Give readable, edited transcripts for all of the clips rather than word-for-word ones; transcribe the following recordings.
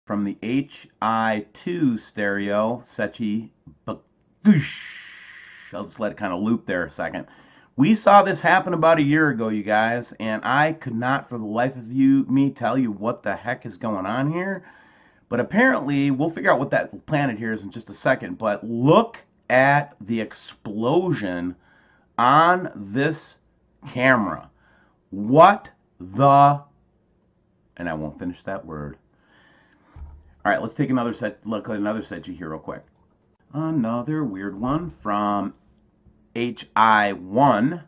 from the HI2 stereo, Sechi Bagush. I'll just let it kind of loop there a second. We saw this happen about a year ago, you guys, and I could not for the life of me tell you what the heck is going on here. But apparently, we'll figure out what that planet here is in just a second. But look at the explosion on this camera. What the... And I won't finish that word. All right, let's take another look at another Sechi here real quick. Another weird one from HI1.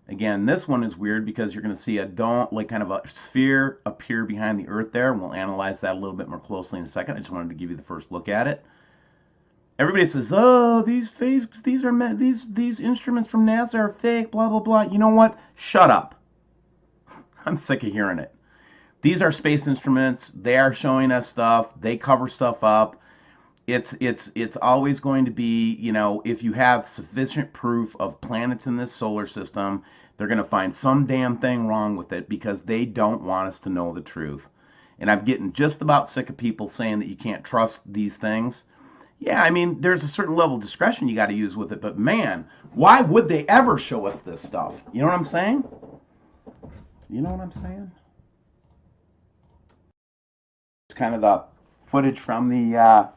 Again, this one is weird because you're going to see a dome, like kind of a sphere appear behind the Earth there, and we'll analyze that a little bit more closely in a second. I just wanted to give you the first look at it. Everybody says, "Oh, these instruments from NASA are fake." Blah blah blah. You know what? Shut up. I'm sick of hearing it. These are space instruments. They are showing us stuff. They cover stuff up. It's always going to be, you know, if you have sufficient proof of planets in this solar system, they're going to find some damn thing wrong with it because they don't want us to know the truth. And I'm getting just about sick of people saying that you can't trust these things. Yeah, I mean, there's a certain level of discretion you got to use with it, but man, why would they ever show us this stuff? You know what I'm saying? You know what I'm saying? It's kind of the footage from the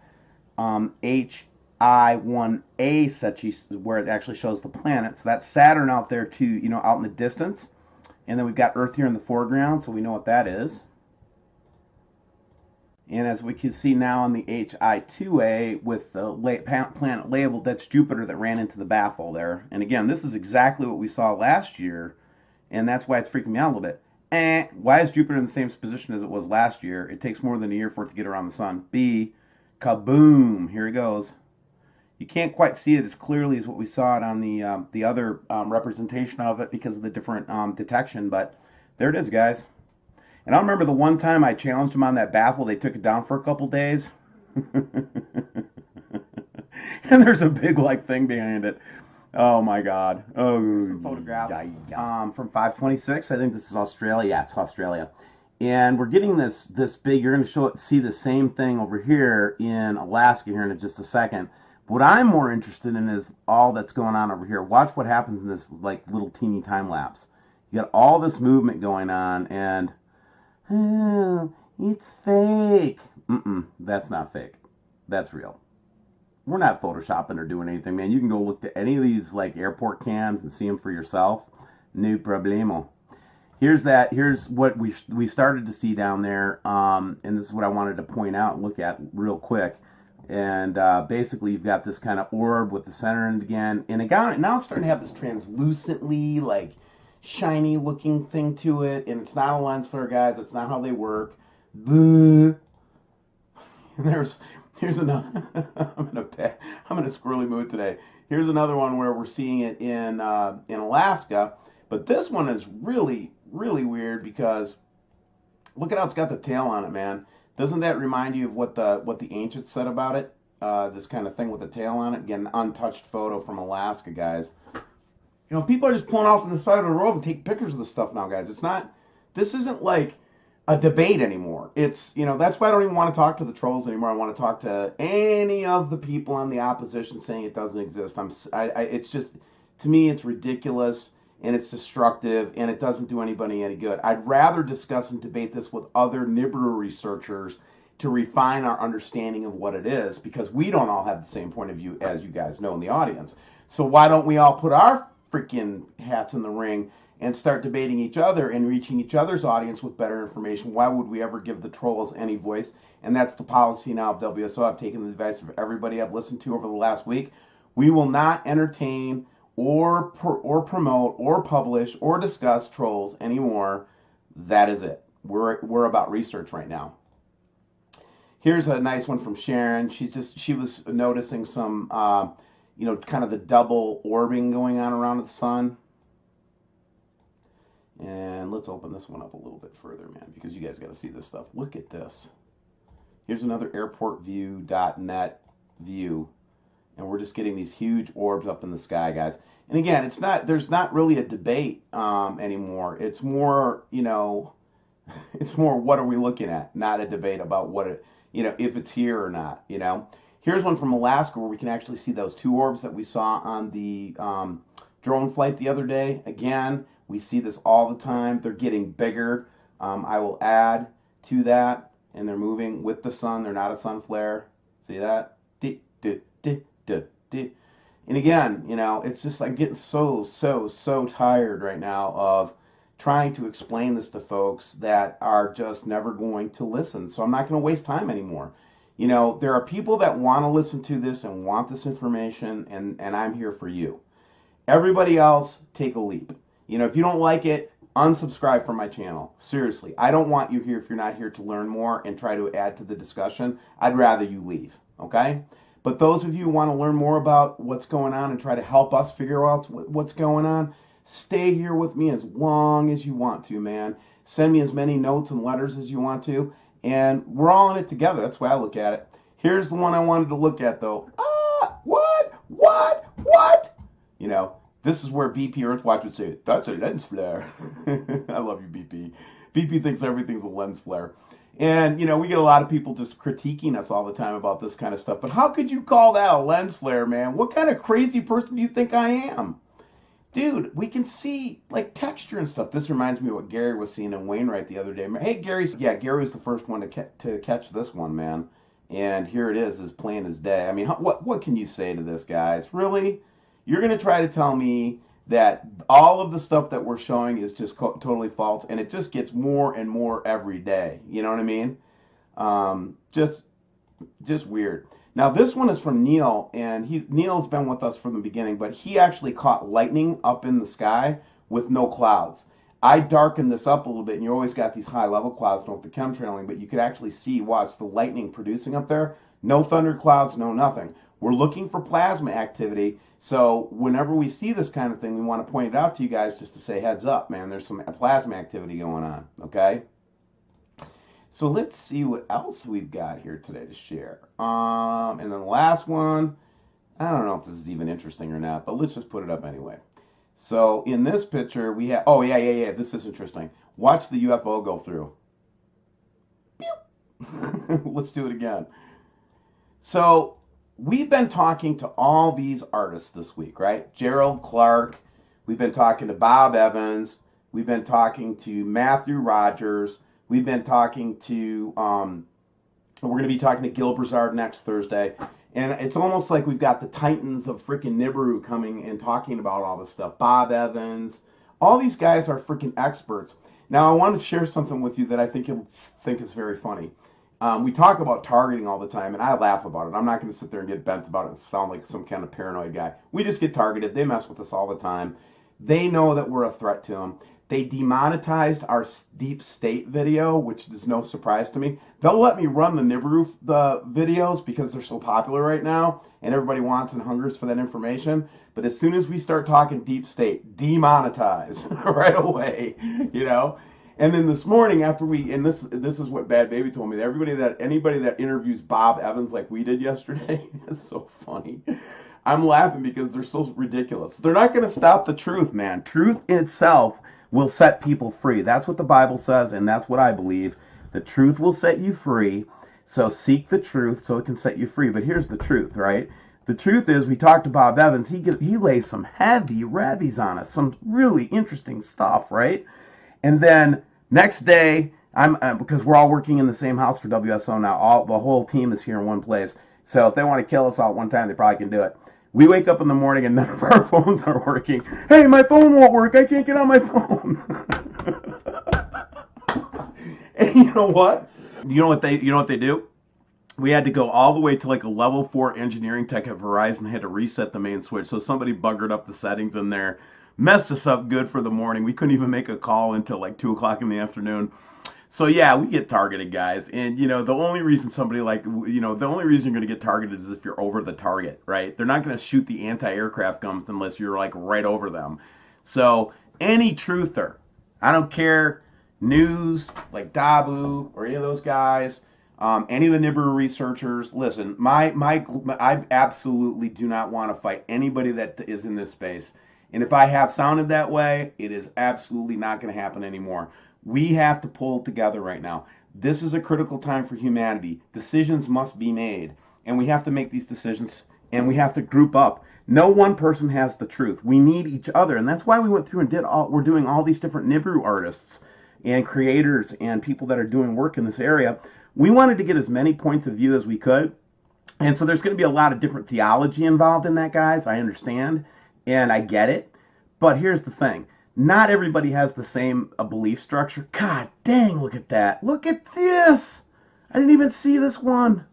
HI1A Sechi, where it actually shows the planet. So that's Saturn out there too, you know, out in the distance. And then we've got Earth here in the foreground, so we know what that is. And as we can see now on the HI2A with the planet labeled, that's Jupiter that ran into the baffle there. And again, this is exactly what we saw last year, and that's why it's freaking me out a little bit. Why is Jupiter in the same position as it was last year? It takes more than a year for it to get around the sun. B, kaboom, here it goes. You can't quite see it as clearly as what we saw it on the other representation of it because of the different detection, but there it is, guys. And I remember the one time I challenged them on that baffle, they took it down for a couple days. And there's a big like thing behind it. Oh my God. Oh, some photographs from 526. I think this is Australia. Yeah, it's Australia. And we're getting this big. You're going to see the same thing over here in Alaska here in just a second. What I'm more interested in is all that's going on over here. Watch what happens in this like little teeny time lapse. You got all this movement going on, and it's fake. That's not fake. That's real. We're not photoshopping or doing anything, man. You can go look at any of these like airport cams and see them for yourself. No problemo. Here's what we started to see down there, and this is what I wanted to point out and look at real quick. And basically, you've got this kind of orb with the center end again, and now it's starting to have this translucently, like, shiny-looking thing to it. And it's not a lens flare, guys. It's not how they work. Here's another. I'm in a squirrely mood today. Here's another one where we're seeing it in Alaska, but this one is really, really weird because look at how it's got the tail on it, man. Doesn't that remind you of what the ancients said about it? This kind of thing with the tail on it. Again, an untouched photo from Alaska, guys. You know, people are just pulling off on the side of the road and taking pictures of this stuff now, guys. This isn't like a debate anymore. It's, you know, that's why I don't even want to talk to the trolls anymore. I want to talk to any of the people on the opposition saying it doesn't exist. It's just, to me, it's ridiculous. And it's destructive, and it doesn't do anybody any good. I'd rather discuss and debate this with other Nibiru researchers to refine our understanding of what it is, because we don't all have the same point of view, as you guys know in the audience. So why don't we all put our freaking hats in the ring and start debating each other and reaching each other's audience with better information? Why would we ever give the trolls any voice? And that's the policy now of WSO. I've taken the advice of everybody I've listened to over the last week. We will not entertain or promote or publish or discuss trolls anymore. That is it. We're about research right now. Here's a nice one from Sharon. She was noticing some you know, kind of the double orbing going on around the sun. And let's open this one up a little bit further, man, because you guys got to see this stuff. Look at this. Here's another airportview.net view. And we're just getting these huge orbs up in the sky, guys. And again, there's not really a debate anymore. It's more, you know, it's more what are we looking at, not a debate about what it, if it's here or not, Here's one from Alaska where we can actually see those two orbs that we saw on the drone flight the other day. Again, we see this all the time. They're getting bigger. I will add to that, and they're moving with the sun. They're not a sun flare. See that? And again, it's just I'm getting so tired right now of trying to explain this to folks that are just never going to listen. So I'm not going to waste time anymore. There are people that want to listen to this and want this information, and I'm here for you. Everybody else, take a leap. If you don't like it, unsubscribe from my channel. Seriously, I don't want you here if you're not here to learn more and try to add to the discussion. I'd rather you leave, okay? But those of you who want to learn more about what's going on and try to help us figure out what's going on, stay here with me as long as you want to, man. Send me as many notes and letters as you want to, and we're all in it together. That's the way I look at it. Here's the one I wanted to look at, though. What? This is where BP Earthwatch would say, that's a lens flare. I love you, BP. BP thinks everything's a lens flare. And, we get a lot of people just critiquing us all the time about this kind of stuff. But how could you call that a lens flare, man? What kind of crazy person do you think I am? Dude, we can see, texture and stuff. This reminds me of what Gary was seeing in Wainwright the other day. Hey, Gary was the first one to catch this one, man. And here it is, as plain as day. I mean, what can you say to this, guys? Really? You're going to try to tell me that all of the stuff that we're showing is just totally false, and it just gets more and more every day. You know what I mean? Just weird. Now, this one is from Neil, and Neil's been with us from the beginning, but he actually caught lightning up in the sky with no clouds. I darkened this up a little bit, and you always got these high-level clouds with the chemtrailing, but you could actually watch the lightning producing up there. No thunderclouds, no nothing. We're looking for plasma activity, so whenever we see this kind of thing, we want to point it out to you guys just to say, heads up, man, there's some plasma activity going on, okay? So let's see what else we've got here today to share. And then the last one, I don't know if this is even interesting or not, but let's just put it up anyway. So in this picture, we have, this is interesting. Watch the UFO go through. Let's do it again. So we've been talking to all these artists this week, right? Gerald Clark, we've been talking to Bob Evans, we've been talking to Matthew Rogers, we've been talking to, we're going to be talking to Gil Broussard next Thursday. And it's almost like we've got the titans of freaking Nibiru coming and talking about all this stuff. Bob Evans, all these guys are freaking experts. Now, I want to share something with you that I think you'll think is very funny. We talk about targeting all the time, and I laugh about it. I'm not going to sit there and get bent about it and sound like some kind of paranoid guy. We just get targeted. They mess with us all the time. They know that we're a threat to them. They demonetized our deep state video, which is no surprise to me. They'll let me run the Nibiru videos because they're so popular right now, and everybody wants and hungers for that information. But as soon as we start talking deep state, demonetize right away, And then this morning, after this is what Bad Baby told me, anybody that interviews Bob Evans like we did yesterday, it's so funny. I'm laughing because they're so ridiculous. They're not going to stop the truth, man. Truth in itself will set people free. That's what the Bible says, and that's what I believe. The truth will set you free, so seek the truth so it can set you free. But here's the truth, right? The truth is, we talked to Bob Evans. He lays some heavy revies on us, some really interesting stuff, right? And then next day, because we're all working in the same house for WSO now. The whole team is here in one place. So if they want to kill us all at one time, they probably can do it. We wake up in the morning and none of our phones are working. Hey, my phone won't work. I can't get on my phone. And you know what? You know what they do? We had to go all the way to like a level 4 engineering tech at Verizon. They had to reset the main switch. So somebody buggered up the settings in there, messed us up good for the morning. We couldn't even make a call until like 2 o'clock in the afternoon. So yeah, we get targeted, guys. And the only reason the only reason you're going to get targeted is if you're over the target, right? They're not going to shoot the anti-aircraft guns unless you're like right over them. So any truther, I don't care, news like Dabu or any of those guys, any of the Nibiru researchers, listen, I absolutely do not want to fight anybody that is in this space. And if I have sounded that way, it is absolutely not going to happen anymore. We have to pull together right now. This is a critical time for humanity. Decisions must be made, and we have to make these decisions, and we have to group up. No one person has the truth. We need each other, and that's why we went through and we're doing all these different Nibiru artists and creators and people that are doing work in this area. We wanted to get as many points of view as we could, and so there's going to be a lot of different theology involved in that, guys. I understand, and I get it, but here's the thing. Not everybody has the same belief structure. God dang, look at that. Look at this. I didn't even see this one.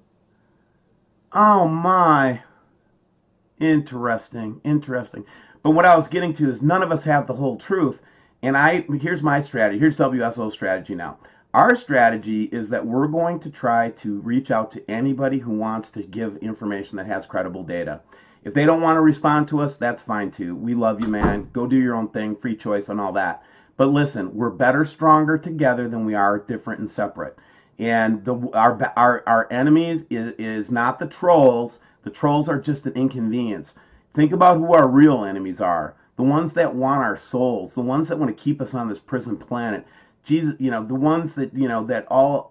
Oh my. Interesting. But what I was getting to is none of us have the whole truth. And here's my strategy. Here's WSO's strategy now. Our strategy is that we're going to try to reach out to anybody who wants to give information that has credible data. If they don't want to respond to us, that's fine too. We love you, man. Go do your own thing, free choice and all that. But listen, we're better, stronger together than we are different and separate. And our enemies is not the trolls. The trolls are just an inconvenience. Think about who our real enemies are. The ones that want our souls. The ones that want to keep us on this prison planet. Jesus, the ones that,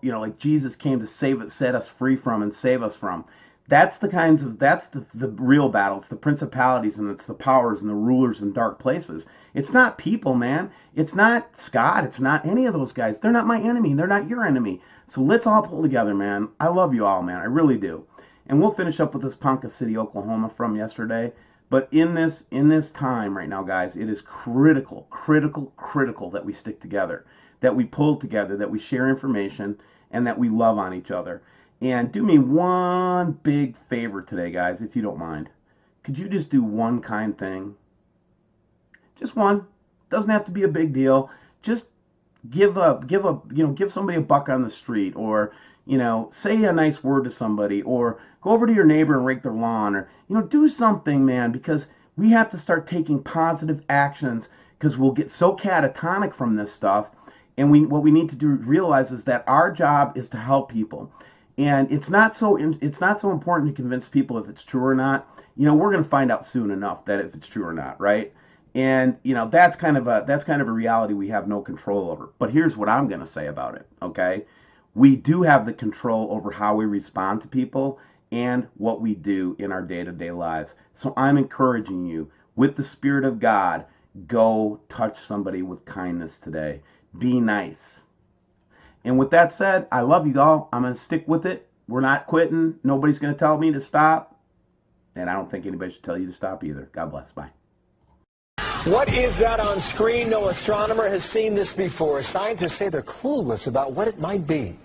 like Jesus came to set us free from and save us from. That's the real battle. It's the principalities and it's the powers and the rulers in dark places. It's not people, man. It's not Scott. It's not any of those guys. They're not my enemy. They're not your enemy. So let's all pull together, man. I love you all, man. I really do. And we'll finish up with this Ponca City, Oklahoma from yesterday. But in this time right now, guys, it is critical that we stick together, that we pull together, that we share information, and that we love on each other. And do me one big favor today, guys, if you don't mind. Could you just do one kind thing? Just one. Doesn't have to be a big deal. Just give somebody a buck on the street, or say a nice word to somebody, or go over to your neighbor and rake their lawn, or do something, man, because we have to start taking positive actions, because we'll get so catatonic from this stuff. And what we need to realize is that our job is to help people. And it's not so important to convince people if it's true or not. We're going to find out soon enough that if it's true or not, right? And that's kind of a reality we have no control over. But here's what I'm going to say about it, okay? We do have the control over how we respond to people and what we do in our day-to-day lives. So I'm encouraging you, with the Spirit of God, go touch somebody with kindness today. Be nice. And with that said, I love you all. I'm going to stick with it. We're not quitting. Nobody's going to tell me to stop. And I don't think anybody should tell you to stop either. God bless. Bye. What is that on screen? No astronomer has seen this before. Scientists say they're clueless about what it might be.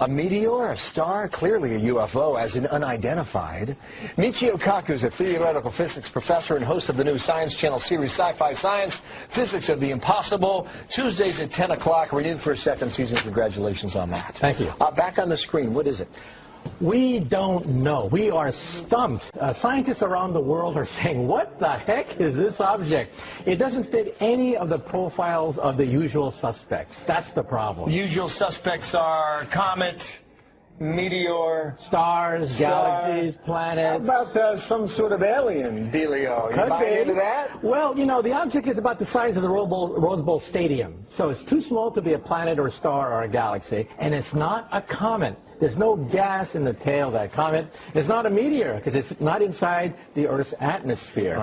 A meteor, a star, clearly a UFO, as in unidentified. Michio Kaku is a theoretical physics professor and host of the new Science Channel series Sci-Fi Science, Physics of the Impossible, Tuesdays at 10 o'clock. Renewed for a second season. Congratulations on that. Thank you. Back on the screen, what is it? We don't know. We are stumped. Scientists around the world are saying, what the heck is this object? It doesn't fit any of the profiles of the usual suspects. That's the problem. Usual suspects are comet, meteor, Stars, galaxies, planets. How about some sort of alien dealio? You buy into that? Well, the object is about the size of the Rose Bowl Stadium. So it's too small to be a planet or a star or a galaxy, and it's not a comet. There's no gas in the tail of that comet. It's not a meteor because it's not inside the Earth's atmosphere.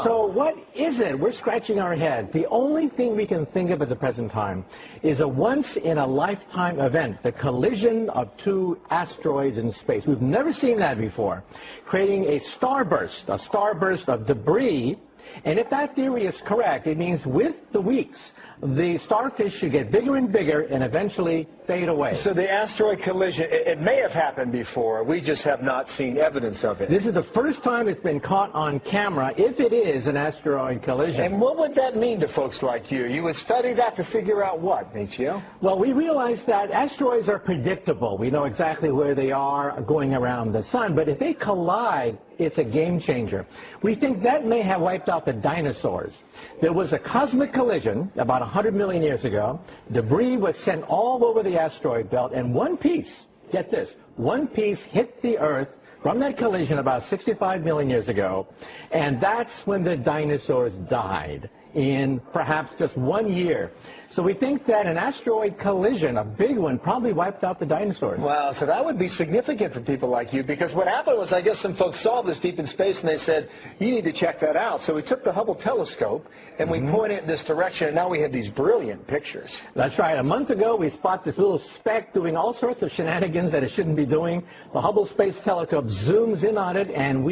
So what is it? We're scratching our head. The only thing we can think of at the present time is a once-in-a-lifetime event, the collision of two asteroids in space. We've never seen that before, creating a starburst of debris. And if that theory is correct, it means with the weeks, the starfish should get bigger and bigger and eventually fade away. So the asteroid collision, it may have happened before. We just have not seen evidence of it. This is the first time it's been caught on camera, if it is an asteroid collision. And what would that mean to folks like you? You would study that to figure out what, Michio? Well, we realize that asteroids are predictable. We know exactly where they are going around the sun. But if they collide, it's a game changer. We think that may have wiped out the dinosaurs. There was a cosmic collision about 100 million years ago. Debris was sent all over the asteroid belt, and one piece, get this, one piece hit the Earth from that collision about 65 million years ago, and that's when the dinosaurs died. in perhaps just 1 year. So we think that an asteroid collision, a big one, probably wiped out the dinosaurs. Wow, so that would be significant for people like you, because what happened was, I guess some folks saw this deep in space and they said, you need to check that out. So we took the Hubble telescope and we pointed it in this direction, and now we have these brilliant pictures. That's right. A month ago, we spot this little speck doing all sorts of shenanigans that it shouldn't be doing. The Hubble Space Telescope zooms in on it, and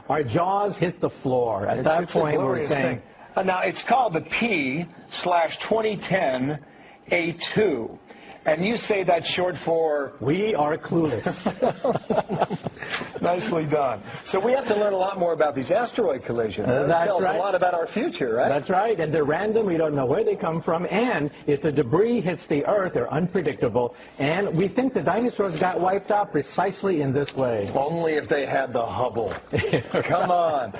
our jaws hit the floor. At that point, we're saying... Now, it's called the P/2010 A2. And you say that's short for? We are clueless. Nicely done. So we have to learn a lot more about these asteroid collisions. That tells us a lot about our future, right? That's right. And they're random. We don't know where they come from. And if the debris hits the Earth, they're unpredictable. And we think the dinosaurs got wiped out precisely in this way. Only if they had the Hubble. Come on.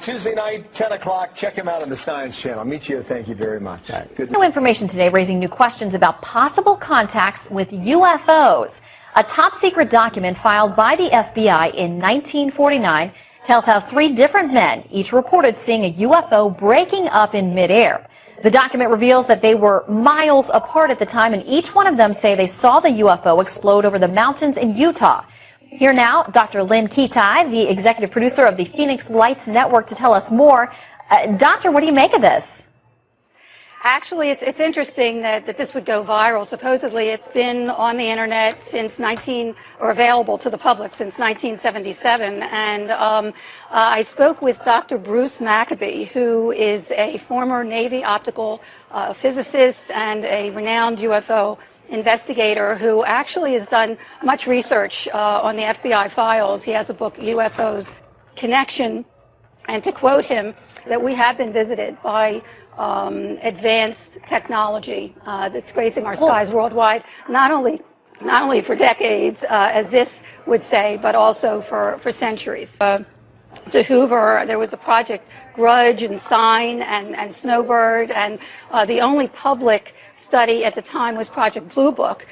Tuesday night, 10 o'clock. Check him out on the Science Channel. I'll meet you. Thank you very much. Right. Good. New information today raising new questions about possible contacts with UFOs. A top-secret document filed by the FBI in 1949 tells how 3 different men each reported seeing a UFO breaking up in midair. The document reveals that they were miles apart at the time, and each one of them say they saw the UFO explode over the mountains in Utah. Here now, Dr. Lynn Kitai, the executive producer of the Phoenix Lights Network, to tell us more. Doctor, what do you make of this? Actually, it's interesting that this would go viral. Supposedly, it's been on the internet since available to the public since 1977. And I spoke with Dr. Bruce Maccabee, who is a former Navy optical physicist and a renowned UFO investigator who actually has done much research on the FBI files. He has a book, UFOs Connection, and to quote him, that we have been visited by advanced technology that's gracing our skies worldwide, not only for decades, as this would say, but also for centuries. To Hoover, there was a Project Grudge and Sign and Snowbird, and the only public study at the time was Project Blue Book,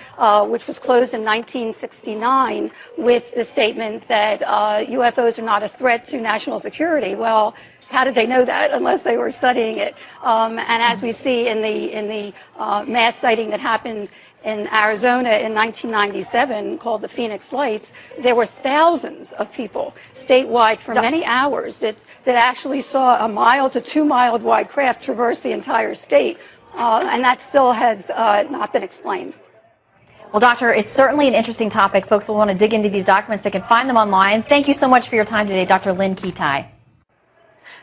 which was closed in 1969 with the statement that UFOs are not a threat to national security. Well, how did they know that unless they were studying it? And as we see in the mass sighting that happened in Arizona in 1997 called the Phoenix Lights, there were thousands of people statewide for many hours that actually saw a mile to 2 mile wide craft traverse the entire state. And that still has not been explained. Well, Doctor, it's certainly an interesting topic. Folks will want to dig into these documents. They can find them online. Thank you so much for your time today, Dr. Lynn Kitai.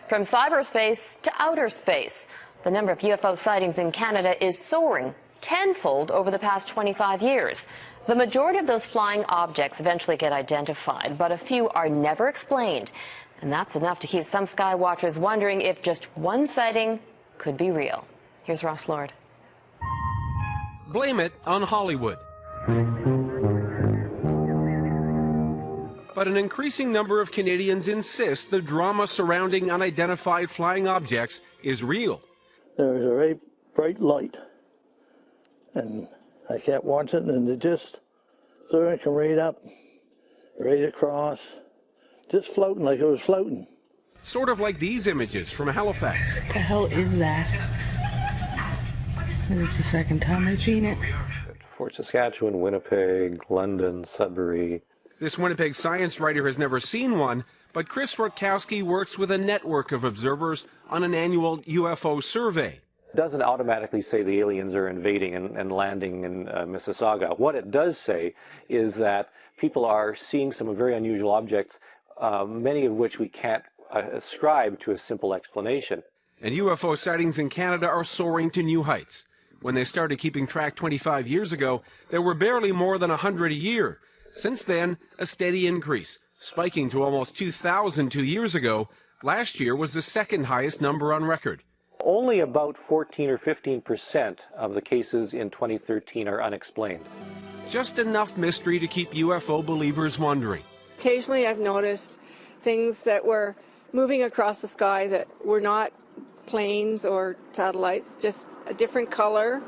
From cyberspace to outer space, the number of UFO sightings in Canada is soaring tenfold over the past 25 years. The majority of those flying objects eventually get identified, but a few are never explained. And that's enough to keep some sky watchers wondering if just one sighting could be real. Here's Ross Lord. Blame it on Hollywood. But an increasing number of Canadians insist the drama surrounding unidentified flying objects is real. There was a very bright light, and I kept watching, and it just sort of came right up, right across, just floating like it was floating. Sort of like these images from Halifax. What the hell is that? This is the second time I've seen it. Fort Saskatchewan, Winnipeg, London, Sudbury. This Winnipeg science writer has never seen one, but Chris Rutkowski works with a network of observers on an annual UFO survey. It doesn't automatically say the aliens are invading and landing in Mississauga. What it does say is that people are seeing some very unusual objects, many of which we can't ascribe to a simple explanation. And UFO sightings in Canada are soaring to new heights. When they started keeping track 25 years ago, there were barely more than 100 a year. Since then, a steady increase, spiking to almost 2,000 2 years ago. Last year was the second highest number on record. Only about 14 or 15% of the cases in 2013 are unexplained. Just enough mystery to keep UFO believers wondering. Occasionally I've noticed things that were moving across the sky that were not planes or satellites, just a different color,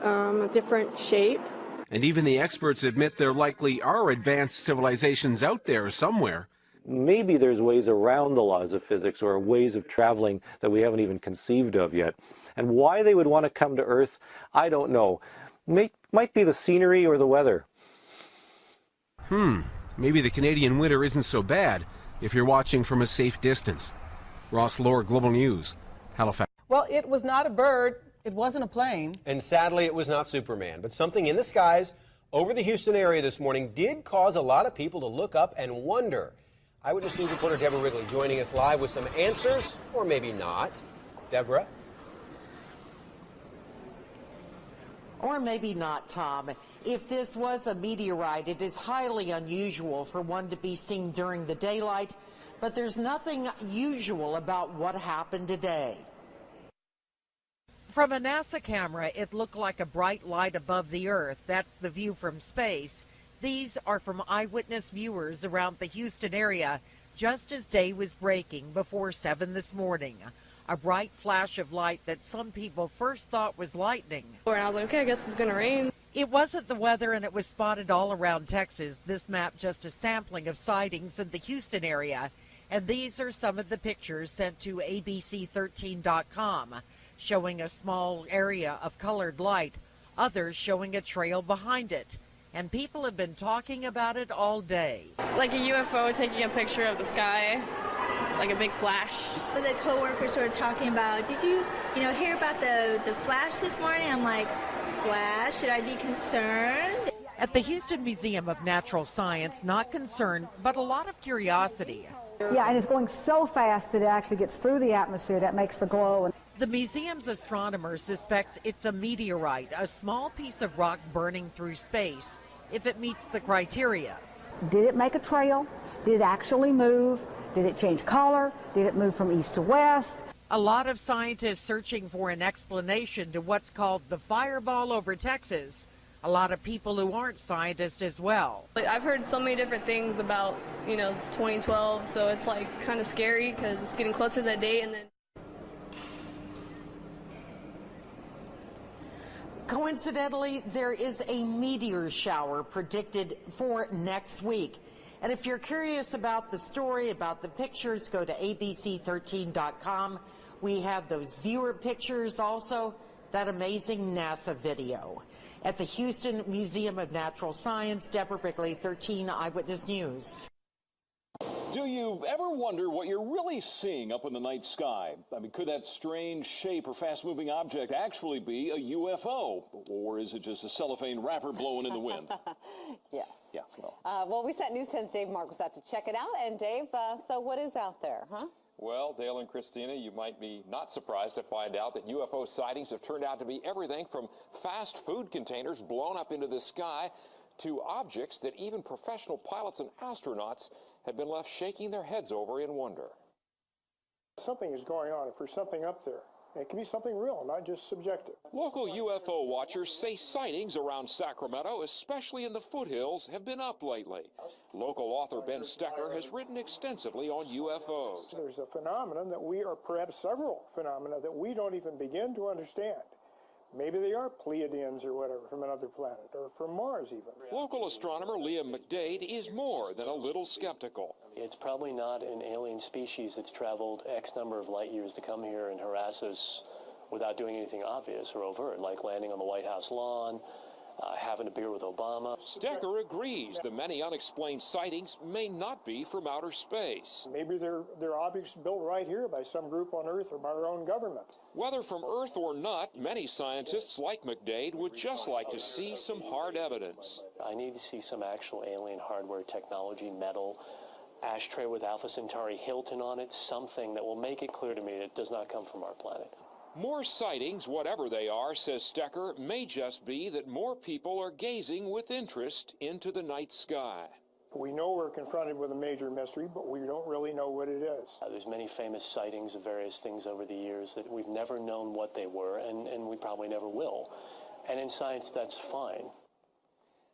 a different shape. And even the experts admit there likely are advanced civilizations out there somewhere. maybe there's ways around the laws of physics or ways of traveling that we haven't even conceived of yet. And why they would want to come to Earth, I don't know. Might be the scenery or the weather. Maybe the Canadian winter isn't so bad if you're watching from a safe distance. Ross Lohr, Global News, Halifax. Well, it was not a bird. It wasn't a plane. And sadly, it was not Superman. But something in the skies over the Houston area this morning did cause a lot of people to look up and wonder. Eyewitness News reporter Deborah Wrigley joining us live with some answers, or maybe not. Deborah? Or maybe not, Tom. If this was a meteorite, it is highly unusual for one to be seen during the daylight, but there's nothing usual about what happened today. From a NASA camera, it looked like a bright light above the Earth. That's the view from space. These are from eyewitness viewers around the Houston area just as day was breaking before 7 this morning. A bright flash of light that some people first thought was lightning. And I was like, okay, I guess it's going to rain. It wasn't the weather, and it was spotted all around Texas. This map just a sampling of sightings in the Houston area. And these are some of the pictures sent to abc13.com, showing a small area of colored light, others showing a trail behind it. And people have been talking about it all day. Like a UFO taking a picture of the sky, like a big flash. The coworkers were talking about, did you hear about the flash this morning? I'm like, flash? Should I be concerned? At the Houston Museum of Natural Science, not concerned, but a lot of curiosity. Yeah, and it's going so fast that it actually gets through the atmosphere. That makes the glow. The museum's astronomer suspects it's a meteorite, a small piece of rock burning through space, if it meets the criteria. Did it make a trail? Did it actually move? Did it change color? Did it move from east to west? A lot of scientists searching for an explanation to what's called the fireball over Texas. A lot of people who aren't scientists as well. I've heard so many different things about, 2012, so it's like kind of scary because it's getting closer to that date. And then coincidentally, there is a meteor shower predicted for next week. And if you're curious about the story, about the pictures, go to abc13.com. We have those viewer pictures, also that amazing NASA video. At the Houston Museum of Natural Science, Deborah Wrigley, 13 Eyewitness News. Do you ever wonder what you're really seeing up in the night sky? I mean, could that strange shape or fast-moving object actually be a UFO? Or is it just a cellophane wrapper blowing in the wind? Yes. Yeah, well. Well, we sent News 10's Dave Marcus out to check it out. And Dave, so what is out there, huh? Well, Dale and Christina, you might be not surprised to find out that UFO sightings have turned out to be everything from fast food containers blown up into the sky to objects that even professional pilots and astronauts have been left shaking their heads over in wonder. Something is going on. If there's something up there, it can be something real, not just subjective. Local UFO watchers say sightings around Sacramento, especially in the foothills, have been up lately. Local author Ben Stecker has written extensively on UFOs. There's a phenomenon that we, or perhaps several phenomena that we don't even begin to understand. Maybe they are Pleiadians or whatever from another planet, or from Mars even. Local astronomer Liam McDade is more than a little skeptical. It's probably not an alien species that's traveled X number of light years to come here and harass us without doing anything obvious or overt, like landing on the White House lawn, having a beer with Obama. Stecker agrees the many unexplained sightings may not be from outer space. Maybe they're objects built right here by some group on Earth or by our own government. Whether from Earth or not, many scientists like McDade would just like to see some hard evidence. I need to see some actual alien hardware, technology, metal, ashtray with Alpha Centauri Hilton on it, something that will make it clear to me that it does not come from our planet. More sightings, whatever they are, says Stecker, may just be that more people are gazing with interest into the night sky. We know we're confronted with a major mystery, but we don't really know what it is. There's many famous sightings of various things over the years that we've never known what they were, and we probably never will. And in science, that's fine.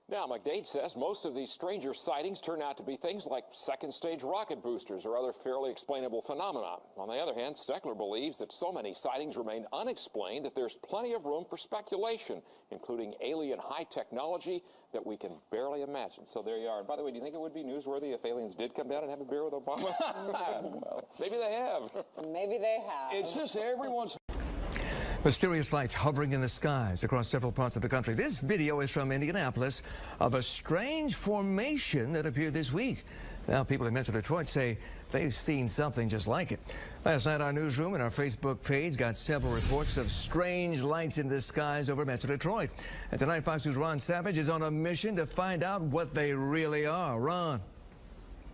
Now, McDade says most of these stranger sightings turn out to be things like second-stage rocket boosters or other fairly explainable phenomena. On the other hand, Steckler believes that so many sightings remain unexplained that there's plenty of room for speculation, including alien high technology that we can barely imagine. So there you are. And by the way, do you think it would be newsworthy if aliens did come down and have a beer with Obama? Well, maybe they have. Maybe they have. It's just everyone's... Mysterious lights hovering in the skies across several parts of the country. This video is from Indianapolis of a strange formation that appeared this week. Now, people in Metro Detroit say they've seen something just like it. Last night, our newsroom and our Facebook page got several reports of strange lights in the skies over Metro Detroit. And tonight, Fox News' Ron Savage is on a mission to find out what they really are. Ron.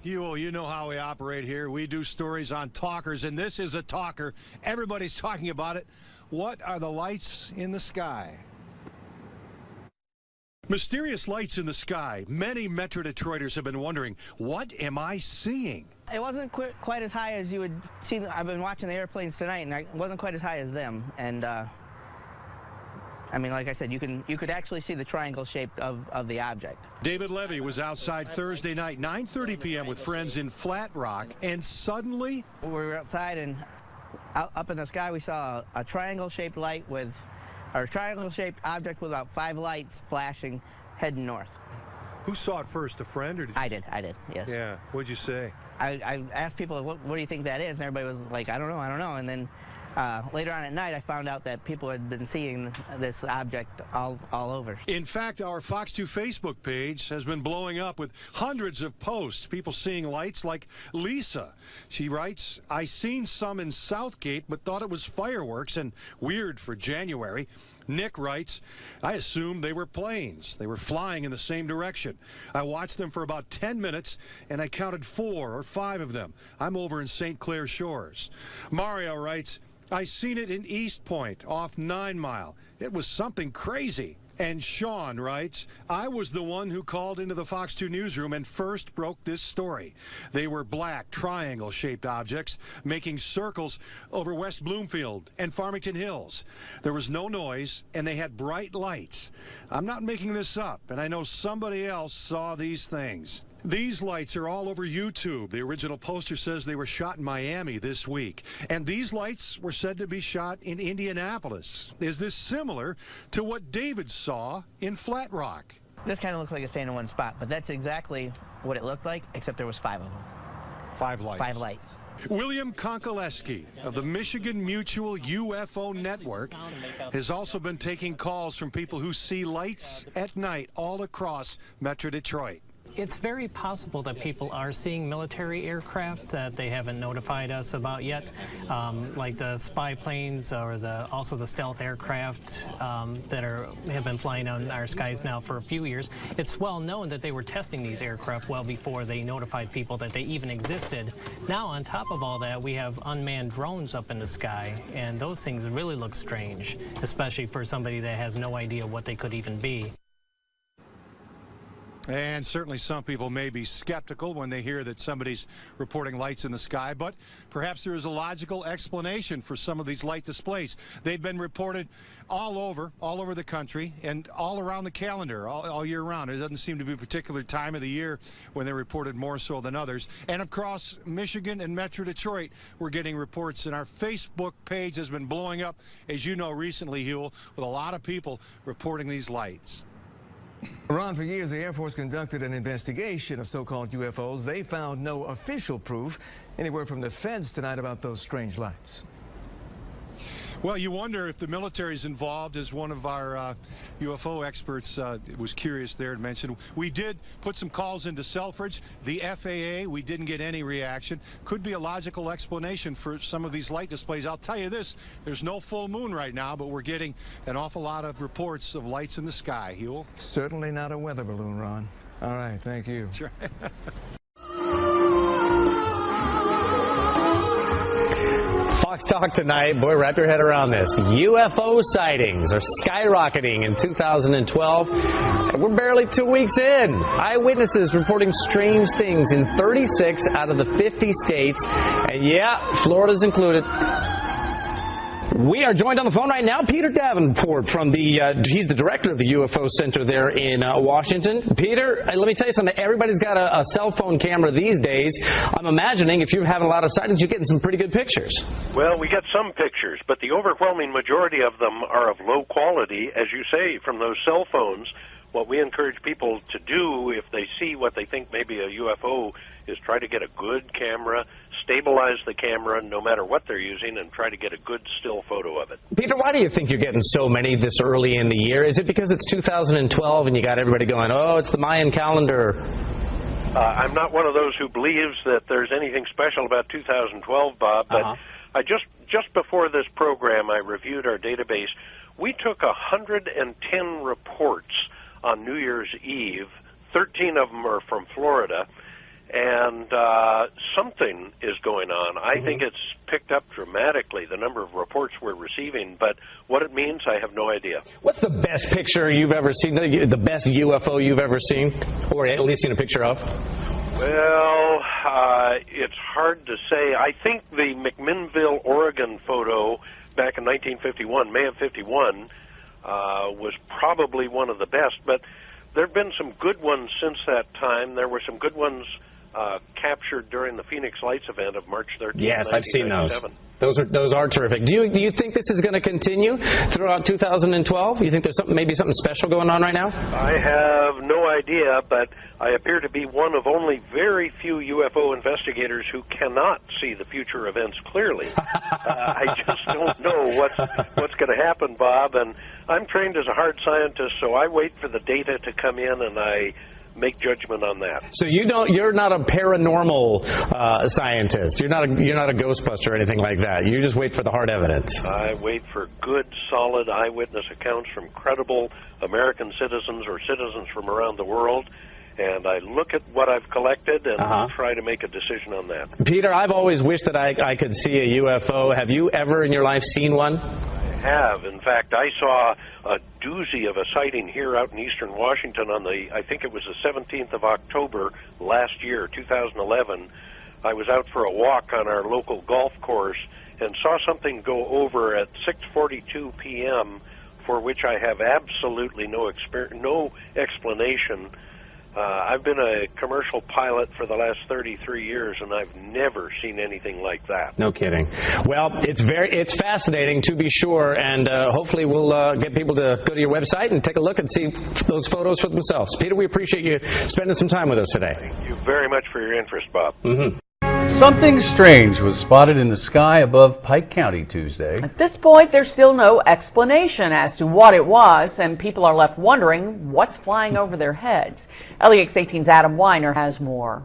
You know how we operate here. We do stories on talkers, and this is a talker. Everybody's talking about it. What are the lights in the sky? Mysterious lights in the sky. Many Metro Detroiters have been wondering, what am I seeing? It wasn't quite as high as you would see. I've been watching the airplanes tonight, and it wasn't quite as high as them. And I mean, like I said, you could actually see the triangle shape of the object. David Levy was outside Thursday night, 9:30 p.m. with friends in Flat Rock, and suddenly we were outside, and up in the sky we saw a triangle-shaped light with, or a triangle-shaped object with about 5 lights flashing, heading north. Who saw it first, a friend or did you? I did, yes. Yeah, what'd you say? I asked people, what do you think that is? And everybody was like, I don't know. And then later on at night, I found out that people had been seeing this object all over. In fact, our Fox 2 Facebook page has been blowing up with hundreds of posts, people seeing lights like Lisa. She writes, I seen some in Southgate, but thought it was fireworks and weird for January. Nick writes, I assumed they were planes. They were flying in the same direction. I watched them for about 10 minutes, and I counted 4 or 5 of them. I'm over in St. Clair Shores. Mario writes, I seen it in East Point, off 9 Mile. It was something crazy. And Sean writes, I was the one who called into the Fox 2 newsroom and first broke this story. They were black, triangle-shaped objects making circles over West Bloomfield and Farmington Hills. There was no noise, and they had bright lights. I'm not making this up, and I know somebody else saw these things. These lights are all over YouTube. The original poster says they were shot in Miami this week. And these lights were said to be shot in Indianapolis. Is this similar to what David saw in Flat Rock? This kind of looks like a stand in one spot, but that's exactly what it looked like, except there was 5 of them. 5 lights. 5 lights. William Konkoleski of the Michigan Mutual UFO Network has also been taking calls from people who see lights at night all across Metro Detroit. It's very possible that people are seeing military aircraft that they haven't notified us about yet, like the spy planes or also the stealth aircraft that have been flying on our skies now for a few years. It's well known that they were testing these aircraft well before they notified people that they even existed. Now, on top of all that, we have unmanned drones up in the sky, and those things really look strange, especially for somebody that has no idea what they could even be. And certainly some people may be skeptical when they hear that somebody's reporting lights in the sky, but perhaps there is a logical explanation for some of these light displays. They've been reported all over the country and all around the calendar, all year round. It doesn't seem to be a particular time of the year when they're reported more so than others. And across Michigan and Metro Detroit, we're getting reports, and our Facebook page has been blowing up, as you know, recently, Huel, with a lot of people reporting these lights. Ron, for years, the Air Force conducted an investigation of so-called UFOs. They found no official proof. Any word from the feds tonight about those strange lights? Well, you wonder if the military's involved, as one of our UFO experts was curious there and mentioned. We did put some calls into Selfridge. The FAA, we didn't get any reaction. Could be a logical explanation for some of these light displays. I'll tell you this, there's no full moon right now, but we're getting an awful lot of reports of lights in the sky, Huel. Certainly not a weather balloon, Ron. All right, thank you. That's right. Fox Talk tonight. Boy, wrap your head around this. UFO sightings are skyrocketing in 2012. And we're barely 2 weeks in. Eyewitnesses reporting strange things in 36 out of the 50 states. And yeah, Florida's included. We are joined on the phone right now, Peter Davenport from he's the director of the UFO Center there in Washington. Peter, let me tell you something. Everybody's got a cell phone camera these days. I'm imagining if you're having a lot of sightings, you're getting some pretty good pictures. Well, we get some pictures, but the overwhelming majority of them are of low quality, as you say, from those cell phones. what we encourage people to do if they see what they think may be a UFO is try to get a good camera, stabilize the camera no matter what they're using, and try to get a good still photo of it. Peter, why do you think you're getting so many this early in the year? Is it because it's 2012 and you got everybody going, oh, it's the Mayan calendar? I'm not one of those who believes that there's anything special about 2012, Bob, but I just before this program, I reviewed our database. We took 110 reports on New Year's Eve. 13 of them are from Florida, and something is going on. I think it's picked up dramatically, the number of reports we're receiving, but what it means, I have no idea. What's the best picture you've ever seen, the best UFO you've ever seen, or at least seen a picture of? Well, it's hard to say. I think the McMinnville, Oregon photo back in 1951, May of 51, was probably one of the best, but there have been some good ones since that time. There were some good ones captured during the Phoenix Lights event of March 13th, yes, I've seen those. 1997. Those are terrific. Do you think this is going to continue throughout 2012? You think there's maybe something special going on right now? I have no idea, but I appear to be one of only very few UFO investigators who cannot see the future events clearly. I just don't know what's going to happen, Bob, and I'm trained as a hard scientist, so I wait for the data to come in and I make judgment on that. So you're not a paranormal scientist. You're not a ghostbuster or anything like that. You just wait for the hard evidence. I wait for good, solid eyewitness accounts from credible American citizens or citizens from around the world, and I look at what I've collected and try to make a decision on that. Peter, I've always wished that I could see a UFO. Have you ever in your life seen one? Have. In fact, I saw a doozy of a sighting here out in eastern Washington on I think it was the 17th of October last year, 2011. I was out for a walk on our local golf course and saw something go over at 6:42 p.m. for which I have absolutely no explanation. I've been a commercial pilot for the last 33 years, and I've never seen anything like that. No kidding. Well, it's fascinating to be sure, and hopefully we'll get people to go to your website and take a look and see those photos for themselves. Peter, we appreciate you spending some time with us today. Thank you very much for your interest, Bob. Something strange was spotted in the sky above Pike County Tuesday. At this point, there's still no explanation as to what it was, and people are left wondering what's flying over their heads. LEX 18's Adam Weiner has more.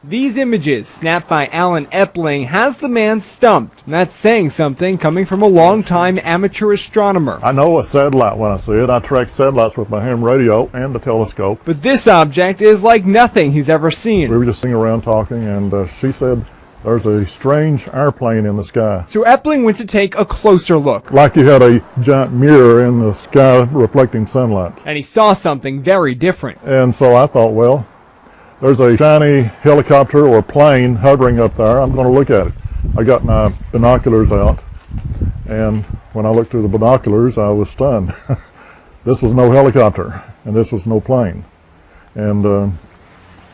These images, snapped by Alan Epling, has the man stumped. And that's saying something coming from a long-time amateur astronomer. I know a satellite when I see it. I track satellites with my ham radio and the telescope. But this object is like nothing he's ever seen. We were just sitting around talking, and she said there's a strange airplane in the sky. So Epling went to take a closer look. Like you had a giant mirror in the sky reflecting sunlight. And he saw something very different. And so I thought, well, there's a shiny helicopter or plane hovering up there. I'm going to look at it. I got my binoculars out, and when I looked through the binoculars, I was stunned. This was no helicopter, and this was no plane. And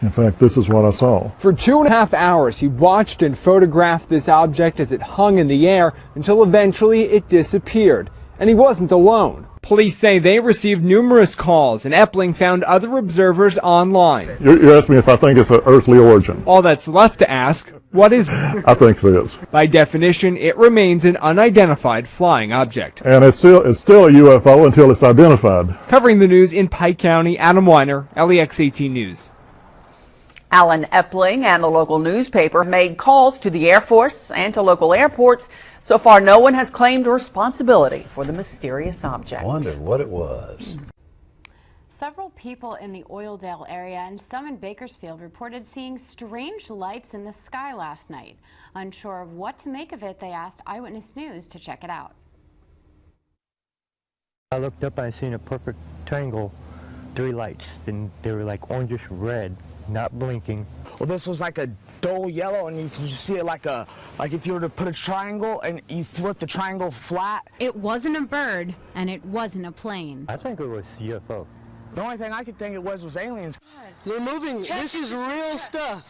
in fact, this is what I saw. For 2.5 hours, he watched and photographed this object as it hung in the air until eventually it disappeared. And he wasn't alone. Police say they received numerous calls, and Epling found other observers online. You asked me if I think it's an earthly origin. All that's left to ask, what is it? I think it is. By definition, it remains an unidentified flying object. And it's still a UFO until it's identified. Covering the news in Pike County, Adam Weiner, LEX 18 News. Alan Epling and the local newspaper made calls to the Air Force and to local airports. So far, no one has claimed responsibility for the mysterious object. I wondered what it was. Several people in the Oildale area and some in Bakersfield reported seeing strange lights in the sky last night. Unsure of what to make of it, they asked Eyewitness News to check it out. I looked up and I seen a perfect triangle, 3 lights, and they were like orangish red, not blinking. Well, this was like a dull yellow, and you can just see it like if you were to put a triangle and you flip the triangle flat. It wasn't a bird, and it wasn't a plane. I think it was UFO. The only thing I could think it was aliens. They're moving. This is real stuff.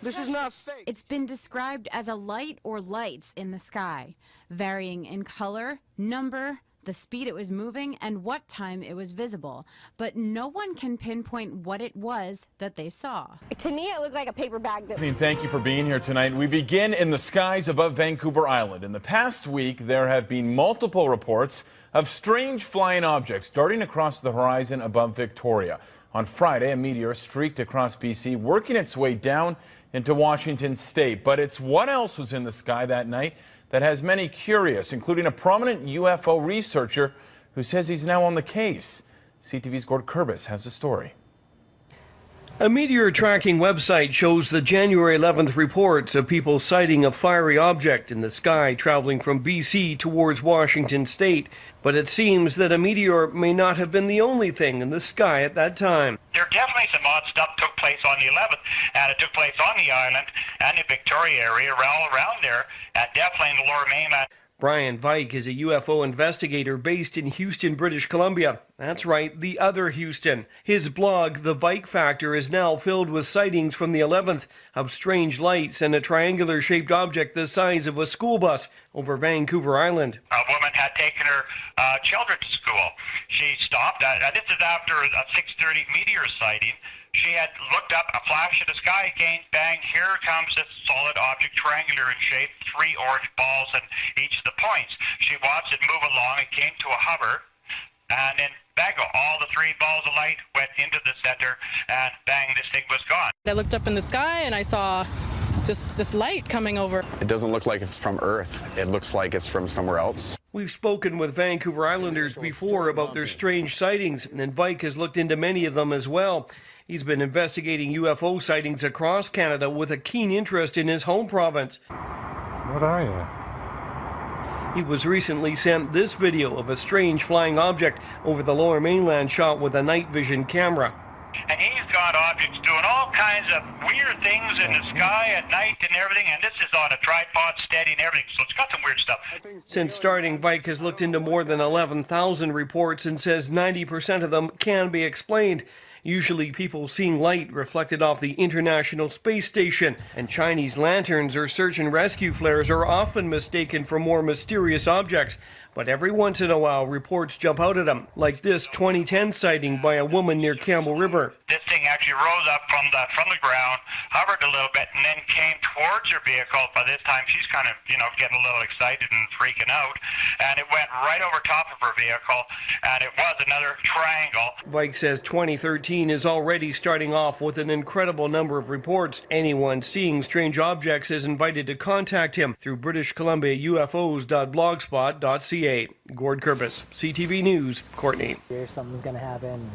This is not fake. It's been described as a light or lights in the sky, varying in color, number, the speed it was moving, and what time it was visible. But no one can pinpoint what it was that they saw. To me, it looked like a paper bag. Thank you for being here tonight. We begin in the skies above Vancouver Island. In the past week, there have been multiple reports of strange flying objects darting across the horizon above Victoria. On Friday, a meteor streaked across BC, working its way down into Washington state. But it's what else was in the sky that night that has many curious, including a prominent UFO researcher who says he's now on the case. CTV's Gord Kurbis has the story. A meteor tracking website shows the January 11th reports of people sighting a fiery object in the sky traveling from BC towards Washington state. But it seems that a meteor may not have been the only thing in the sky at that time. There definitely some odd stuff took place on the 11th, and it took place on the island and the Victoria area, all around there, and definitely in the lower mainland. Brian Vike is a UFO investigator based in Houston, British Columbia. That's right, the other Houston. His blog, The Vike Factor, is now filled with sightings from the 11th of strange lights and a triangular-shaped object the size of a school bus over Vancouver Island. A woman had taken her children to school. She stopped. This is after a 6:30 meteor sighting. She had looked up, a flash of the sky again, bang, here comes this solid object, triangular in shape, 3 orange balls in each of the points. She watched it move along, it came to a hover, and then bang, all the 3 balls of light went into the center, and bang, this thing was gone. I looked up in the sky and I saw just this light coming over. It doesn't look like it's from Earth. It looks like it's from somewhere else. We've spoken with Vancouver Islanders before about their strange sightings, and Vike has looked into many of them as well. He's been investigating UFO sightings across Canada with a keen interest in his home province. What are you? He was recently sent this video of a strange flying object over the lower mainland shot with a night vision camera. And he's got objects doing all kinds of weird things in the sky at night and everything, and this is on a tripod steady and everything, so it's got some weird stuff. Since starting, Vike has looked into more than 11,000 reports and says 90% of them can be explained. Usually people seeing light reflected off the International Space Station, and Chinese lanterns or search and rescue flares are often mistaken for more mysterious objects. But every once in a while, reports jump out at them, like this 2010 sighting by a woman near Campbell River. This thing actually rose up from the ground, hovered a little bit, and then came towards her vehicle. By this time, she's kind of, getting a little excited and freaking out. And it went right over top of her vehicle, and it was another triangle. Vike says 2013 is already starting off with an incredible number of reports. Anyone seeing strange objects is invited to contact him through British Columbia UFOs.blogspot.ca. Gord Kurbis, CTV News, Courtney. If something's gonna happen,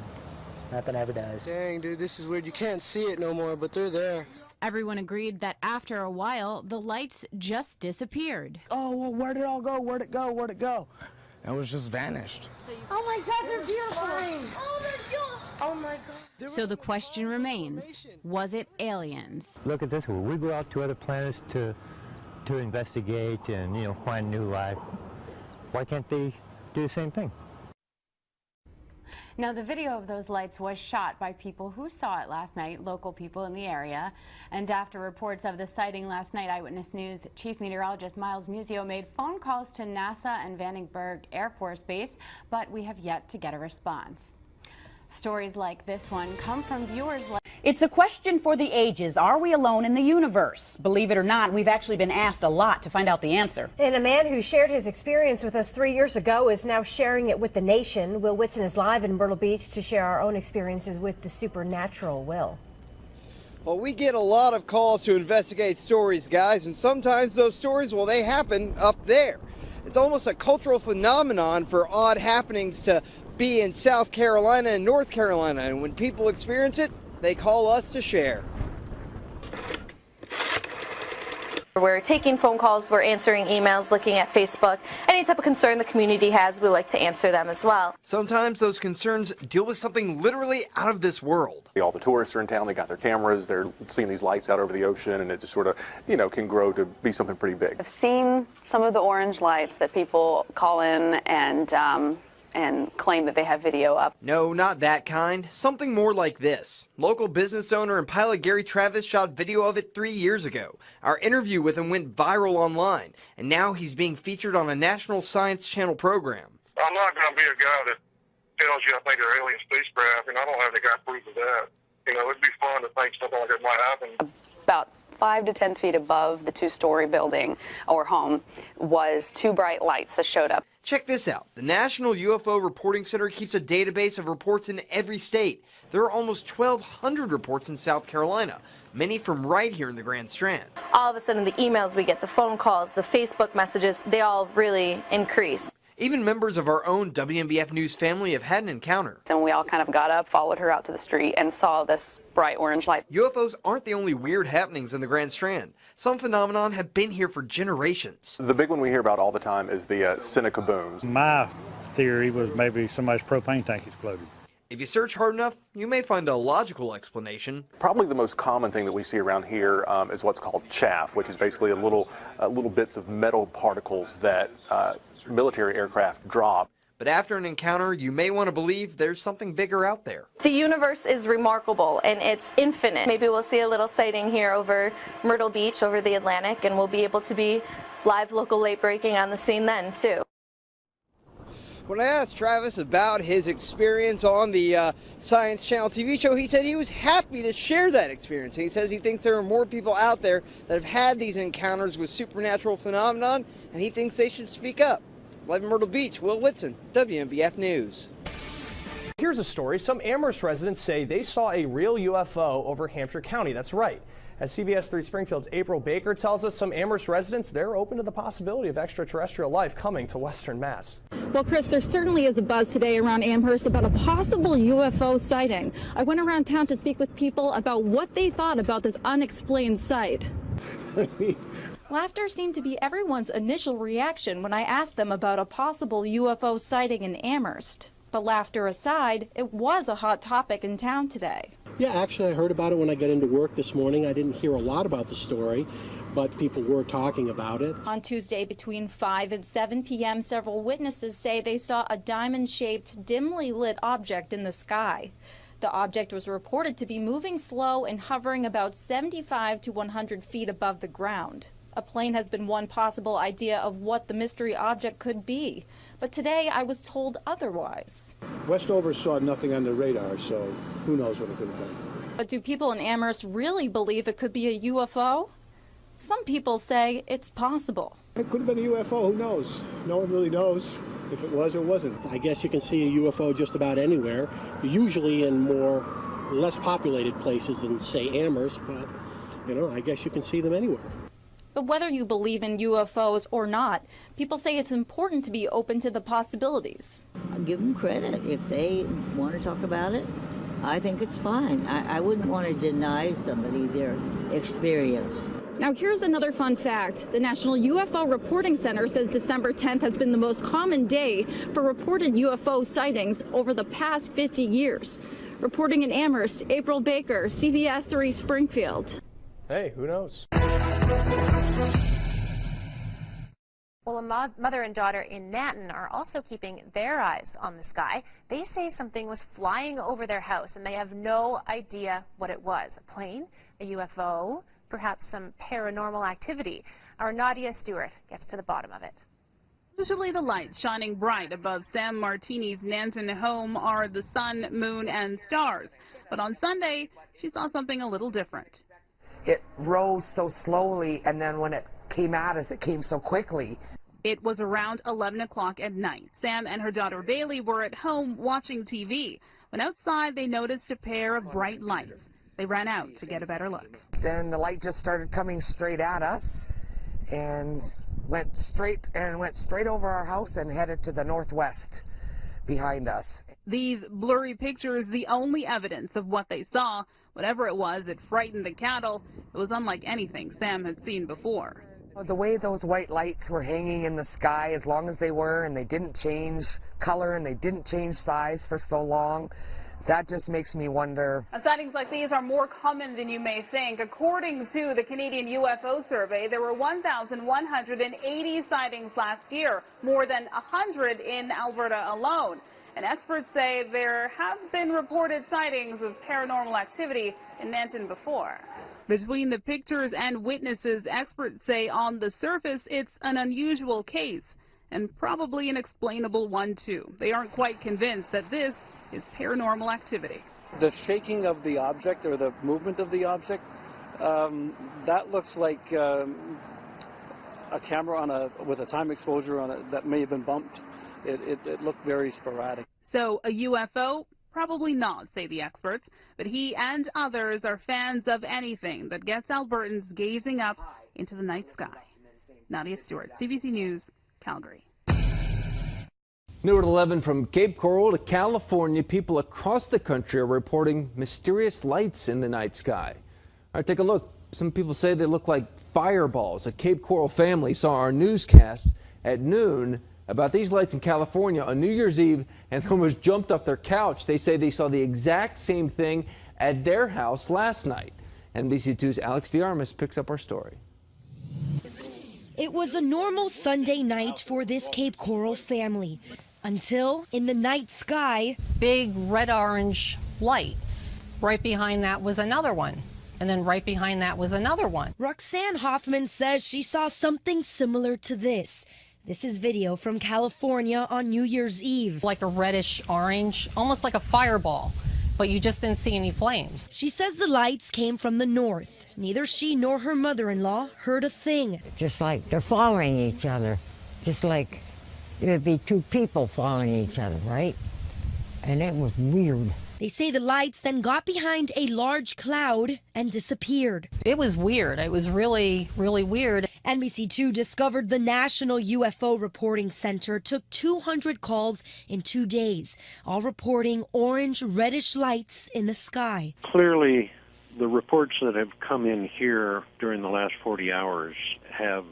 nothing ever does. Dang, dude, this is weird. You can't see it no more, but they're there. Everyone agreed that after a while, the lights just disappeared. Oh, well, where'd it all go? Where'd it go? Where'd it go? It was just vanished. Oh my God, they're beautiful. Oh my God. So the question remains, was it aliens? Look at this one. We go out to other planets to investigate and, find new life. Why can't they do the same thing? Now, the video of those lights was shot by people who saw it last night, local people in the area. And after reports of the sighting last night, Eyewitness News Chief Meteorologist Miles Musio made phone calls to NASA and Vandenberg Air Force Base, but we have yet to get a response. Stories like this one come from viewers like... It's a question for the ages. Are we alone in the universe? Believe it or not, we've actually been asked a lot to find out the answer. And a man who shared his experience with us 3 years ago is now sharing it with the nation. Will Whitson is live in Myrtle Beach to share our own experiences with the supernatural. Will. Well, we get a lot of calls to investigate stories, guys, and sometimes those stories, well, they happen up there. It's almost a cultural phenomenon for odd happenings to be in South Carolina and North Carolina, and when people experience it, they call us to share. We're taking phone calls, we're answering emails, looking at Facebook. Any type of concern the community has, we like to answer them as well. Sometimes those concerns deal with something literally out of this world. All the tourists are in town, they got their cameras, they're seeing these lights out over the ocean, and it just sort of, can grow to be something pretty big. I've seen some of the orange lights that people call in and claim that they have video up. No, not that kind. Something more like this. Local business owner and pilot Gary Travis shot video of it 3 years ago. Our interview with him went viral online, and now he's being featured on a National Science Channel program. I'm not going to be a guy that tells you I think they're alien spacecraft, and I don't have any kind of proof of that. You know, it'd be fun to think something like that might happen. About 5 to 10 feet above the two-story building or home was 2 bright lights that showed up. Check this out. The National UFO Reporting Center keeps a database of reports in every state. There are almost 1,200 reports in South Carolina, many from right here in the Grand Strand. All of a sudden, the emails we get, the phone calls, the Facebook messages, they all really increase. Even members of our own WNBF News family have had an encounter. And we all kind of got up, followed her out to the street, and saw this bright orange light. UFOs aren't the only weird happenings in the Grand Strand. Some phenomenon have been here for generations. The big one we hear about all the time is the Seneca booms. My theory was maybe somebody's propane tank exploded. If you search hard enough, you may find a logical explanation. Probably the most common thing that we see around here is what's called chaff, which is basically little bits of metal particles that military aircraft drop. But after an encounter, you may want to believe there's something bigger out there. The universe is remarkable and it's infinite. Maybe we'll see a little sighting here over Myrtle Beach, over the Atlantic, and we'll be able to be live local late breaking on the scene then too. When I asked Travis about his experience on the Science Channel TV show, he said he was happy to share that experience. He says he thinks there are more people out there that have had these encounters with supernatural phenomenon, and he thinks they should speak up. Live in Myrtle Beach, Will Whitson, WNBF News. Here's a story. Some Amherst residents say they saw a real UFO over Hampshire County. That's right. As CBS 3 Springfield's April Baker tells us, some Amherst residents, they're open to the possibility of extraterrestrial life coming to Western Mass. Well, Chris, there certainly is a buzz today around Amherst about a possible UFO sighting. I went around town to speak with people about what they thought about this unexplained sight. Laughter seemed to be everyone's initial reaction when I asked them about a possible UFO sighting in Amherst. But laughter aside, it was a hot topic in town today. Yeah, actually, I heard about it when I got into work this morning. I didn't hear a lot about the story, but people were talking about it. On Tuesday between 5 and 7 p.m., several witnesses say they saw a diamond-shaped, dimly lit object in the sky. The object was reported to be moving slow and hovering about 75 to 100 feet above the ground. A plane has been one possible idea of what the mystery object could be, but today I was told otherwise. Westover saw nothing on the radar, so who knows what it could have been. But do people in Amherst really believe it could be a UFO? Some people say it's possible. It could have been a UFO, who knows? No one really knows if it was or wasn't. I guess you can see a UFO just about anywhere, usually in less populated places than, say, Amherst, but, you know, I guess you can see them anywhere. But whether you believe in UFOs or not, people say it's important to be open to the possibilities. I'll give them credit. If they want to talk about it, I think it's fine. I wouldn't want to deny somebody their experience. Now here's another fun fact. The National UFO Reporting Center says December 10th has been the most common day for reported UFO sightings over the past 50 years. Reporting in Amherst, April Baker, CBS 3 Springfield. Hey, who knows? Well, a mother and daughter in Nanton are also keeping their eyes on the sky. They say something was flying over their house, and they have no idea what it was. A plane, a UFO, perhaps some paranormal activity. Our Nadia Stewart gets to the bottom of it. Usually the lights shining bright above Sam Martini's Nanton home are the sun, moon, and stars. But on Sunday, she saw something a little different. It rose so slowly, and then when it came at us, it came so quickly. It was around 11 o'clock at night. Sam and her daughter Bailey were at home watching TV. When outside, they noticed a pair of bright lights. They ran out to get a better look. Then the light just started coming straight at us and went straight over our house and headed to the northwest behind us. These blurry pictures, the only evidence of what they saw. Whatever it was, it frightened the cattle. It was unlike anything Sam had seen before. The way those white lights were hanging in the sky as long as they were, and they didn't change color and they didn't change size for so long, that just makes me wonder. Sightings like these are more common than you may think. According to the Canadian UFO survey, there were 1,180 sightings last year, more than 100 in Alberta alone. And experts say there have been reported sightings of paranormal activity in Nanton before. Between the pictures and witnesses, experts say on the surface it's an unusual case. and probably an explainable one too. They aren't quite convinced that this is paranormal activity. The shaking of the object or the movement of the object, that looks like a camera with a time exposure on it that may have been bumped. It looked very sporadic. So a UFO? Probably not, say the experts, but he and others are fans of anything that gets Albertans gazing up into the night sky. Nadia Stewart, CBC News, Calgary. New at 11 from Cape Coral to California, people across the country are reporting mysterious lights in the night sky. All right, take a look. Some people say they look like fireballs. A Cape Coral family saw our newscast at noon about these lights in California on New Year's Eve and almost jumped off their couch. They say they saw the exact same thing at their house last night. NBC2's Alex DeArmas picks up our story. It was a normal Sunday night for this Cape Coral family until in the night sky, big red-orange light. Right behind that was another one. And then right behind that was another one. Roxanne Hoffman says she saw something similar to this. This is video from California on New Year's Eve. Like a reddish orange, almost like a fireball, but you just didn't see any flames. She says the lights came from the north. Neither she nor her mother-in-law heard a thing. Just like they're following each other, just like it would be two people following each other, right? And it was weird. They say the lights then got behind a large cloud and disappeared. It was weird. It was really, really weird. NBC2 discovered the National UFO Reporting Center took 200 calls in 2 days, all reporting orange, reddish lights in the sky. Clearly, the reports that have come in here during the last 40 hours have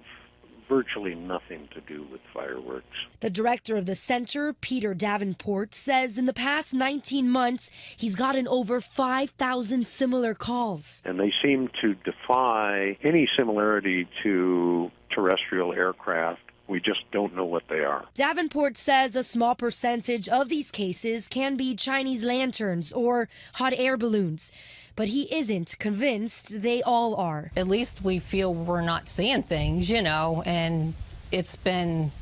virtually nothing to do with fireworks. The director of the center, Peter Davenport, says in the past 19 months, he's gotten over 5,000 similar calls. And they seem to defy any similarity to terrestrial aircraft. We just don't know what they are. Davenport says a small percentage of these cases can be Chinese lanterns or hot air balloons. But he isn't convinced they all are. At least we feel we're not seeing things, you know, and it's been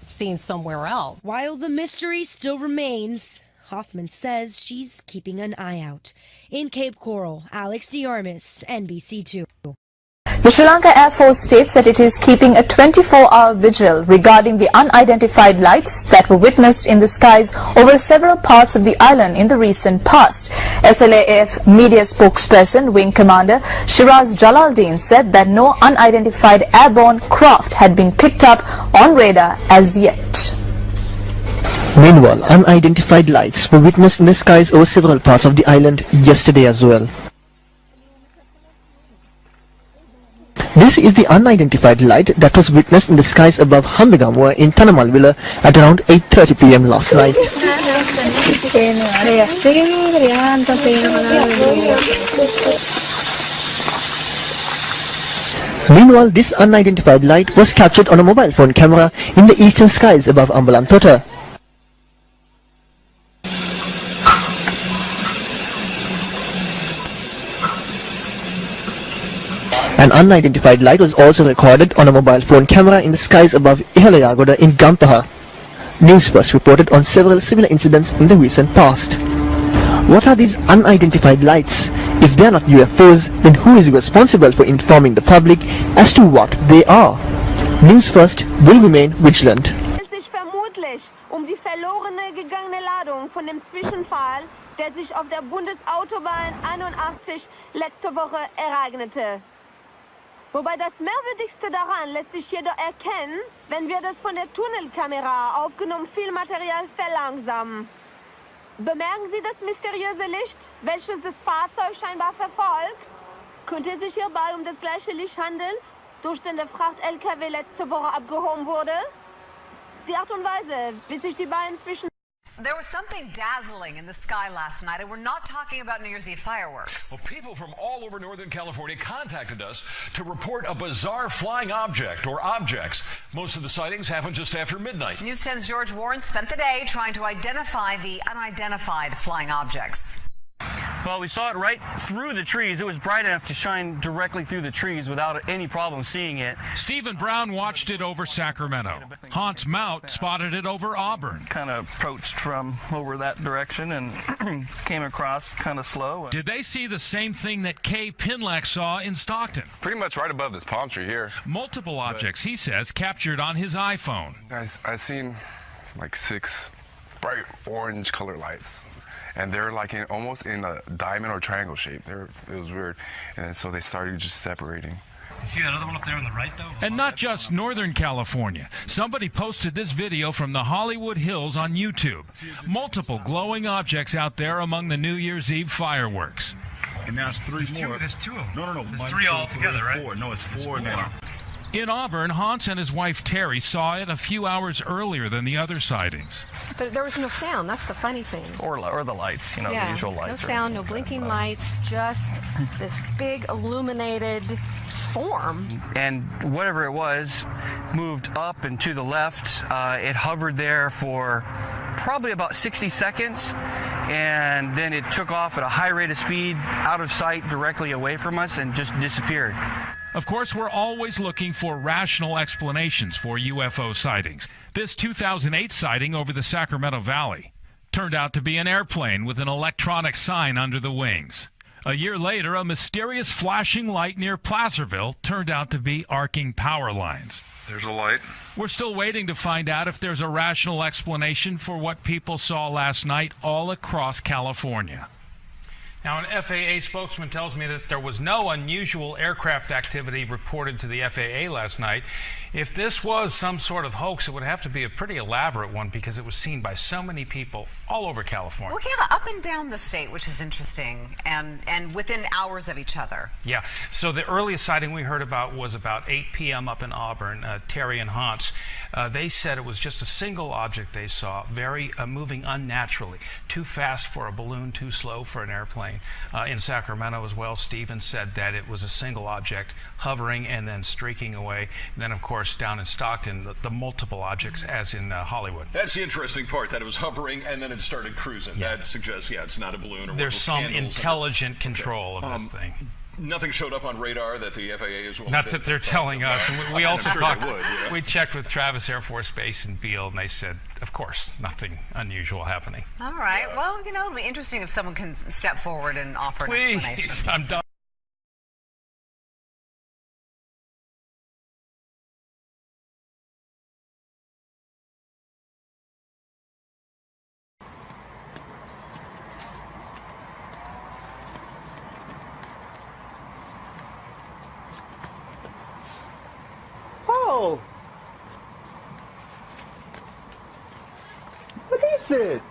seen somewhere else. While the mystery still remains, Hoffman says she's keeping an eye out. In Cape Coral, Alex DeArmas, NBC2. The Sri Lanka Air Force states that it is keeping a 24-hour vigil regarding the unidentified lights that were witnessed in the skies over several parts of the island in the recent past. SLAF media spokesperson, Wing Commander Shiraz Jalaluddin said that no unidentified airborne craft had been picked up on radar as yet. Meanwhile, unidentified lights were witnessed in the skies over several parts of the island yesterday as well. This is the unidentified light that was witnessed in the skies above Hambegamwa in Tanamalwila at around 8:30 p.m. last night. Meanwhile, this unidentified light was captured on a mobile phone camera in the eastern skies above Ambalantota. An unidentified light was also recorded on a mobile phone camera in the skies above Ihalayagoda in Gampaha. News First reported on several similar incidents in the recent past. What are these unidentified lights? If they are not UFOs, then who is responsible for informing the public as to what they are? News First will remain vigilant. Es sich vermutlich die verlorene gegangene Ladung von dem Zwischenfall, der sich auf der Bundesautobahn 81 letzte Woche ereignete. Wobei das Merkwürdigste daran lässt sich jedoch erkennen, wenn wir das von der Tunnelkamera aufgenommen Filmmaterial verlangsamen. Bemerken Sie das mysteriöse Licht, welches das Fahrzeug scheinbar verfolgt? Könnte es sich hierbei das gleiche Licht handeln, durch den der Fracht-LKW letzte Woche abgehoben wurde? Die Art und Weise, wie sich die beiden zwischen... There was something dazzling in the sky last night, and we're not talking about New Year's Eve fireworks. Well, people from all over Northern California contacted us to report a bizarre flying object or objects. Most of the sightings happened just after midnight. News 10's George Warren spent the day trying to identify the unidentified flying objects. Well, we saw it right through the trees. It was bright enough to shine directly through the trees without any problem seeing it. Stephen Brown watched it over Sacramento. Hans Mout spotted it over Auburn. Kind of approached from over that direction and came across kind of slow. Did they see the same thing that Kay Pinlack saw in Stockton? Pretty much right above this palm tree here. Multiple objects, he says, captured on his iPhone. Guys, I seen like 6 bright orange color lights, and they're like almost in a diamond or triangle shape. It was weird, and so they started just separating. You see that other one up there on the right, though? And not just Northern California. Somebody posted this video from the Hollywood Hills on YouTube. Multiple glowing objects out there among the New Year's Eve fireworks. And now it's 3 more. There's 2 of them. No. There's 1, 3 2, altogether, 3, right? 4. No, it's 4 now. In Auburn, Hans and his wife Terry saw it a few hours earlier than the other sightings. But there was no sound. That's the funny thing. Or the lights, the usual lights. No sound, no blinking lights, just this big illuminated form. And whatever it was moved up and to the left. It hovered there for probably about 60 seconds, and then it took off at a high rate of speed out of sight directly away from us and just disappeared. Of course, we're always looking for rational explanations for UFO sightings. This 2008 sighting over the Sacramento Valley turned out to be an airplane with an electronic sign under the wings. A year later, a mysterious flashing light near Placerville turned out to be arcing power lines. There's a light. We're still waiting to find out if there's a rational explanation for what people saw last night all across California. Now, an FAA spokesman tells me that there was no unusual aircraft activity reported to the FAA last night. If this was some sort of hoax, it would have to be a pretty elaborate one because it was seen by so many people all over California. Well, yeah, up and down the state, which is interesting, and within hours of each other. Yeah, so the earliest sighting we heard about was about 8 p.m. up in Auburn. Terry and Hans, they said it was just a single object they saw, very moving unnaturally, too fast for a balloon, too slow for an airplane. In Sacramento as well, Stephen said that it was a single object hovering and then streaking away. And then, of course, down in Stockton, the multiple objects, as in Hollywood. That's the interesting part, that it was hovering and then it started cruising. Yeah. That suggests, it's not a balloon. Or there's some intelligent control of this thing. Nothing showed up on radar that the FAA is willing Not that they're telling us. We also talked. Would, we checked with Travis Air Force Base in Beale, and they said, of course, nothing unusual happening. All right. Well, it'll be interesting if someone can step forward and offer an explanation. Please, I'm done. Oh! What is it?